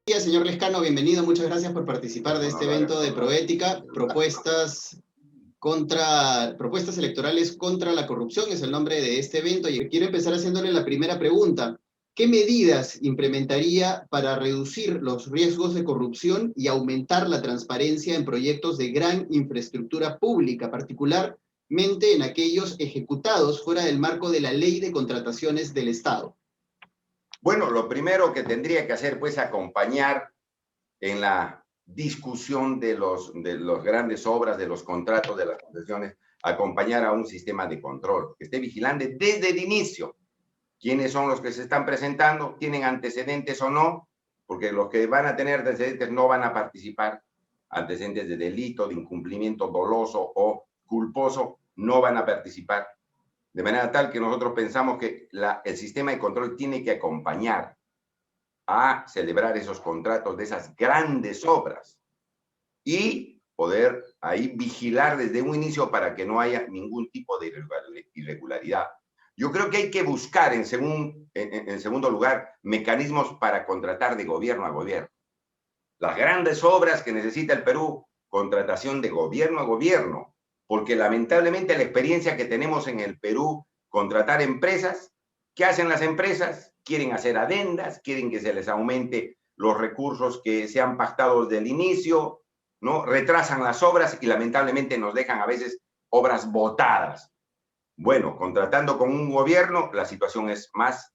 Señor Lescano, bienvenido. Muchas gracias por participar de este evento de Proética. Propuestas electorales contra la corrupción es el nombre de este evento. Y quiero empezar haciéndole la primera pregunta. ¿Qué medidas implementaría para reducir los riesgos de corrupción y aumentar la transparencia en proyectos de gran infraestructura pública, particularmente en aquellos ejecutados fuera del marco de la Ley de Contrataciones del Estado? Bueno, lo primero que tendría que hacer, pues, acompañar en la discusión de los grandes obras, de los contratos, de las concesiones, acompañar a un sistema de control que esté vigilante desde el inicio. ¿Quiénes son los que se están presentando? ¿Tienen antecedentes o no? Porque los que van a tener antecedentes no van a participar. Antecedentes de delito, de incumplimiento doloso o culposo, no van a participar. De manera tal que nosotros pensamos que el sistema de control tiene que acompañar a celebrar esos contratos de esas grandes obras y poder ahí vigilar desde un inicio para que no haya ningún tipo de irregularidad. Yo creo que hay que buscar, en segundo lugar, mecanismos para contratar de gobierno a gobierno. Las grandes obras que necesita el Perú, contratación de gobierno a gobierno, porque lamentablemente la experiencia que tenemos en el Perú, contratar empresas, ¿qué hacen las empresas? Quieren hacer adendas, quieren que se les aumente los recursos que se han pactado desde el inicio, ¿no? Retrasan las obras y lamentablemente nos dejan a veces obras botadas. Bueno, contratando con un gobierno, la situación es más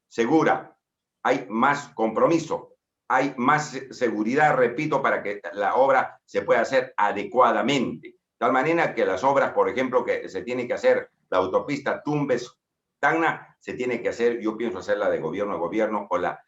segura, hay más compromiso, hay más seguridad, repito, para que la obra se pueda hacer adecuadamente. De tal manera que las obras, por ejemplo, que se tiene que hacer, la autopista Tumbes-Tacna, se tiene que hacer, yo pienso hacerla de gobierno a gobierno, o la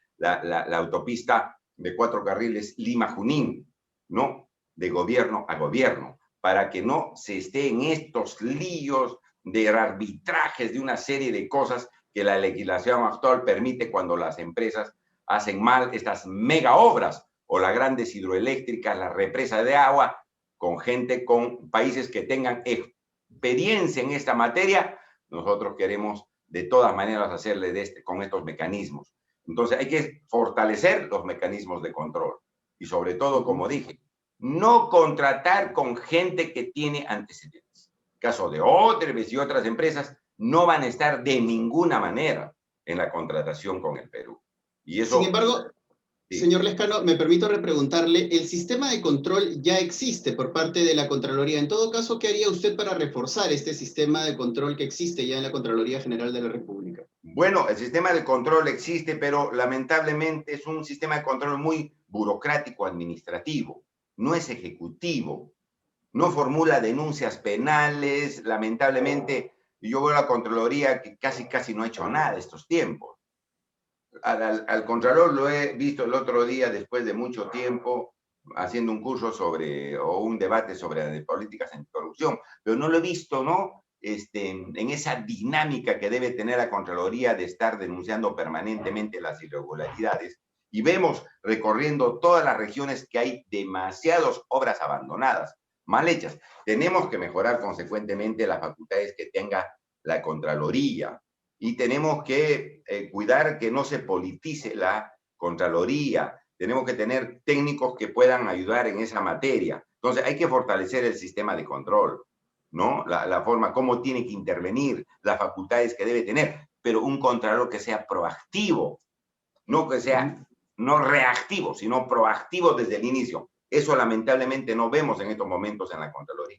autopista de 4 carriles Lima-Junín, ¿no? De gobierno a gobierno, para que no se esté en estos líos de arbitrajes de una serie de cosas que la legislación actual permite cuando las empresas hacen mal estas mega obras o las grandes hidroeléctricas, las represas de agua, con gente, con países que tengan experiencia en esta materia. Nosotros queremos de todas maneras hacerle con estos mecanismos. Entonces hay que fortalecer los mecanismos de control y sobre todo, como dije, no contratar con gente que tiene antecedentes. Caso de Odebrecht y otras empresas no van a estar de ninguna manera en la contratación con el Perú. Y eso, sin embargo, sí. Señor Lescano, me permito repreguntarle, el sistema de control ya existe por parte de la Contraloría. En todo caso, ¿qué haría usted para reforzar este sistema de control que existe ya en la Contraloría General de la República? Bueno, el sistema de control existe, pero lamentablemente es un sistema de control muy burocrático administrativo, no es ejecutivo, no formula denuncias penales. Lamentablemente, yo veo a la Contraloría que casi no ha hecho nada estos tiempos. Al Contralor lo he visto el otro día, después de mucho tiempo, haciendo un curso o un debate sobre políticas anticorrupción, pero no lo he visto, ¿no? En esa dinámica que debe tener la Contraloría de estar denunciando permanentemente las irregularidades. Y vemos, recorriendo todas las regiones, que hay demasiadas obras abandonadas, mal hechas. Tenemos que mejorar consecuentemente las facultades que tenga la Contraloría. Y tenemos que cuidar que no se politice la Contraloría. Tenemos que tener técnicos que puedan ayudar en esa materia. Entonces, hay que fortalecer el sistema de control, ¿no? La forma, cómo tiene que intervenir, las facultades que debe tener, pero un Contralor que sea proactivo, no que sea no reactivo, sino proactivo desde el inicio. Eso lamentablemente no vemos en estos momentos en la Contraloría.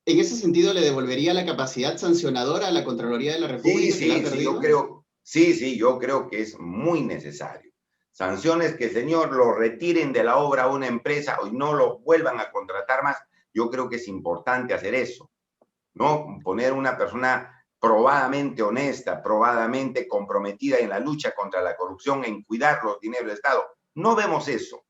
¿En ese sentido le devolvería la capacidad sancionadora a la Contraloría de la República? Yo creo que es muy necesario. Sanciones que, señor, lo retiren de la obra a una empresa y no lo vuelvan a contratar más. Yo creo que es importante hacer eso, ¿no? Poner una persona probadamente honesta, probadamente comprometida en la lucha contra la corrupción, en cuidar los dineros del Estado. No vemos eso.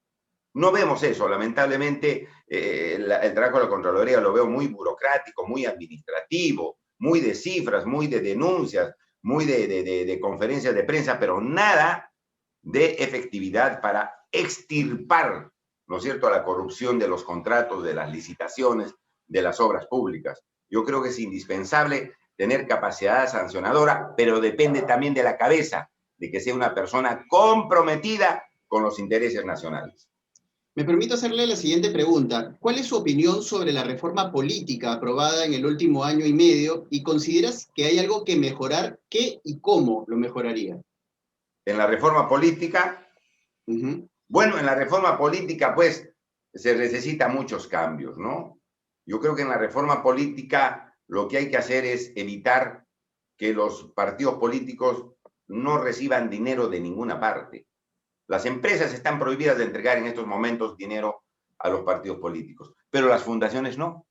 No vemos eso, lamentablemente el trabajo de la Contraloría lo veo muy burocrático, muy administrativo, muy de cifras, muy de denuncias, muy de conferencias de prensa, pero nada de efectividad para extirpar, ¿no es cierto?, la corrupción de los contratos, de las licitaciones, de las obras públicas. Yo creo que es indispensable tener capacidad sancionadora, pero depende también de la cabeza, de que sea una persona comprometida con los intereses nacionales. Me permito hacerle la siguiente pregunta. ¿Cuál es su opinión sobre la reforma política aprobada en el último año y medio y consideras que hay algo que mejorar? ¿Qué y cómo lo mejoraría? En la reforma política, Uh-huh. bueno, en la reforma política, pues, se necesita muchos cambios, ¿no? Yo creo que en la reforma política lo que hay que hacer es evitar que los partidos políticos no reciban dinero de ninguna parte. Las empresas están prohibidas de entregar en estos momentos dinero a los partidos políticos, pero las fundaciones no.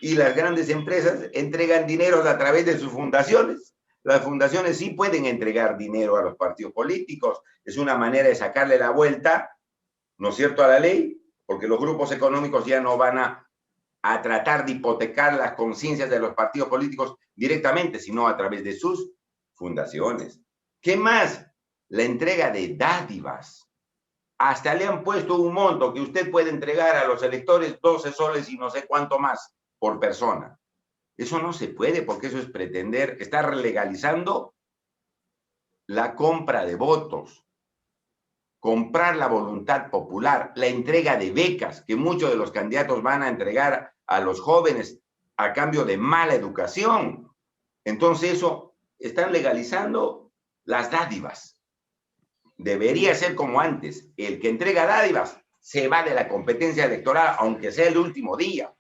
Y las grandes empresas entregan dinero a través de sus fundaciones. Las fundaciones sí pueden entregar dinero a los partidos políticos. Es una manera de sacarle la vuelta, ¿no es cierto?, a la ley, porque los grupos económicos ya no van a tratar de hipotecar las conciencias de los partidos políticos directamente, sino a través de sus fundaciones. ¿Qué más? La entrega de dádivas. Hasta le han puesto un monto que usted puede entregar a los electores 12 soles y no sé cuánto más por persona. Eso no se puede porque eso es pretender, estar legalizando la compra de votos, comprar la voluntad popular, la entrega de becas que muchos de los candidatos van a entregar a los jóvenes a cambio de mala educación. Entonces eso, están legalizando las dádivas. Debería ser como antes. El que entrega dádivas se va de la competencia electoral, aunque sea el último día,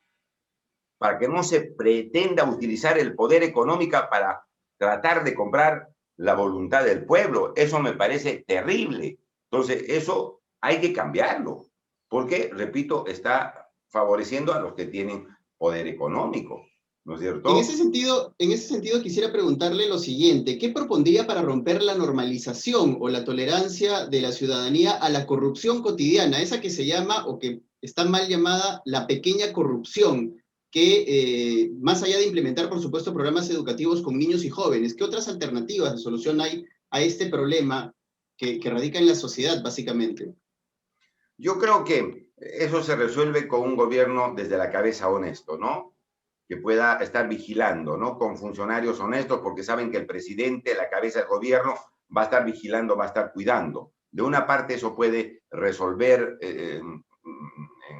para que no se pretenda utilizar el poder económico para tratar de comprar la voluntad del pueblo. Eso me parece terrible. Entonces, eso hay que cambiarlo, porque, repito, está favoreciendo a los que tienen poder económico, ¿no es cierto? En ese sentido quisiera preguntarle lo siguiente. ¿Qué propondría para romper la normalización o la tolerancia de la ciudadanía a la corrupción cotidiana, esa que se llama o que está mal llamada la pequeña corrupción, que más allá de implementar, por supuesto, programas educativos con niños y jóvenes, ¿qué otras alternativas de solución hay a este problema que radica en la sociedad, básicamente? Yo creo que eso se resuelve con un gobierno desde la cabeza honesto, ¿no? Que pueda estar vigilando, ¿no? Con funcionarios honestos, porque saben que el presidente, la cabeza del gobierno, va a estar vigilando, va a estar cuidando. De una parte eso puede resolver en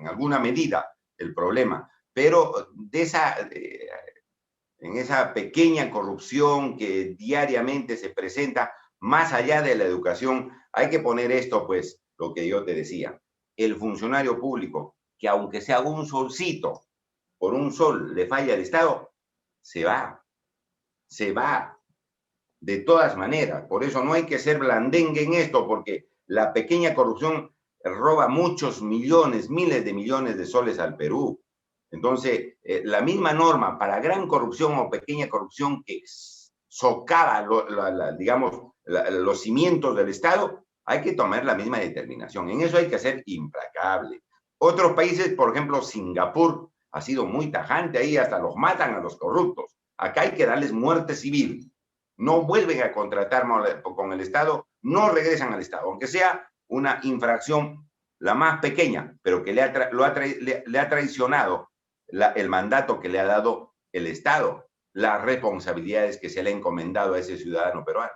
alguna medida el problema, pero en esa pequeña corrupción que diariamente se presenta, más allá de la educación, hay que poner esto, pues, lo que yo te decía. El funcionario público, que aunque sea un solcito, por un sol le falla al Estado, se va, de todas maneras. Por eso no hay que ser blandengue en esto, porque la pequeña corrupción roba muchos millones, miles de millones de soles al Perú. Entonces, la misma norma para gran corrupción o pequeña corrupción que socava, digamos, los cimientos del Estado, hay que tomar la misma determinación. En eso hay que ser implacable. Otros países, por ejemplo, Singapur, ha sido muy tajante ahí, hasta los matan a los corruptos. Acá hay que darles muerte civil. No vuelven a contratar con el Estado, no regresan al Estado, aunque sea una infracción la más pequeña, pero que le ha traicionado el mandato que le ha dado el Estado, las responsabilidades que se le ha encomendado a ese ciudadano peruano.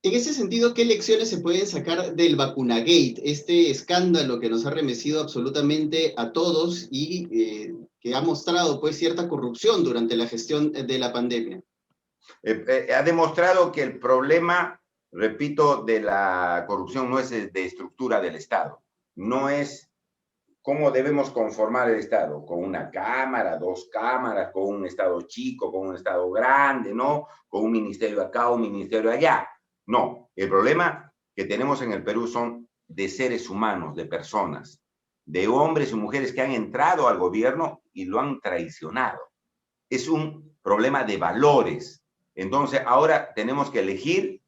En ese sentido, ¿qué lecciones se pueden sacar del Vacunagate, este escándalo que nos ha remecido absolutamente a todos y que ha mostrado pues cierta corrupción durante la gestión de la pandemia? Ha demostrado que el problema, repito, de la corrupción no es de estructura del Estado, no es cómo debemos conformar el Estado, con una cámara, dos cámaras, con un Estado chico, con un Estado grande, ¿no? Con un ministerio acá, un ministerio allá. No, el problema que tenemos en el Perú son de seres humanos, de personas, de hombres y mujeres que han entrado al gobierno y lo han traicionado. Es un problema de valores. Entonces, ahora tenemos que elegir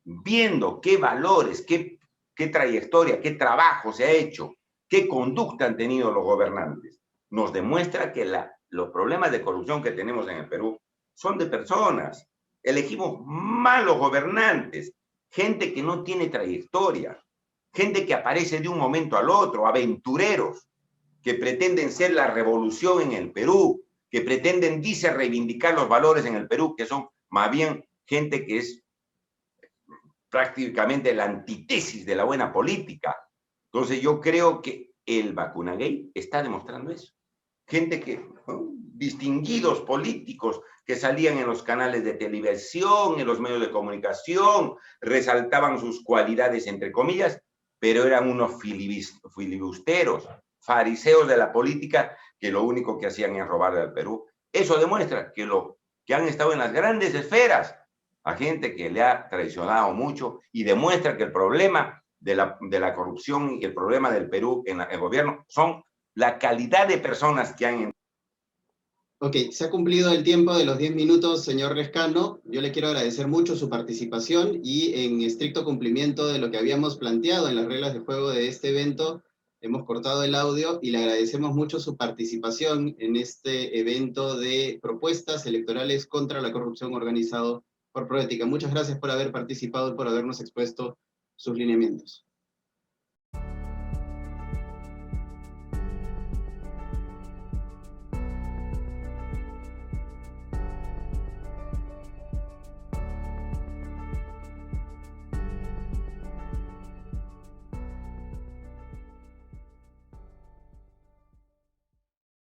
viendo qué valores, qué trayectoria, qué trabajo se ha hecho, qué conducta han tenido los gobernantes. Nos demuestra que los problemas de corrupción que tenemos en el Perú son de personas. Elegimos malos gobernantes, gente que no tiene trayectoria, gente que aparece de un momento al otro, aventureros, que pretenden ser la revolución en el Perú, que pretenden, dice, reivindicar los valores en el Perú, que son más bien gente que es prácticamente la antítesis de la buena política. Entonces yo creo que el Vacunagate está demostrando eso. Gente que, ¿no?, distinguidos políticos que salían en los canales de televisión, en los medios de comunicación, resaltaban sus cualidades, entre comillas, pero eran unos filibusteros, fariseos de la política, que lo único que hacían es robarle al Perú. Eso demuestra que han estado en las grandes esferas a gente que le ha traicionado mucho, y demuestra que el problema de la corrupción y el problema del Perú en el gobierno son la calidad de personas que han... Ok, se ha cumplido el tiempo de los 10 minutos, señor Lescano. Yo le quiero agradecer mucho su participación y en estricto cumplimiento de lo que habíamos planteado en las reglas de juego de este evento, hemos cortado el audio y le agradecemos mucho su participación en este evento de propuestas electorales contra la corrupción organizado por Proética. Muchas gracias por haber participado y por habernos expuesto sus lineamientos.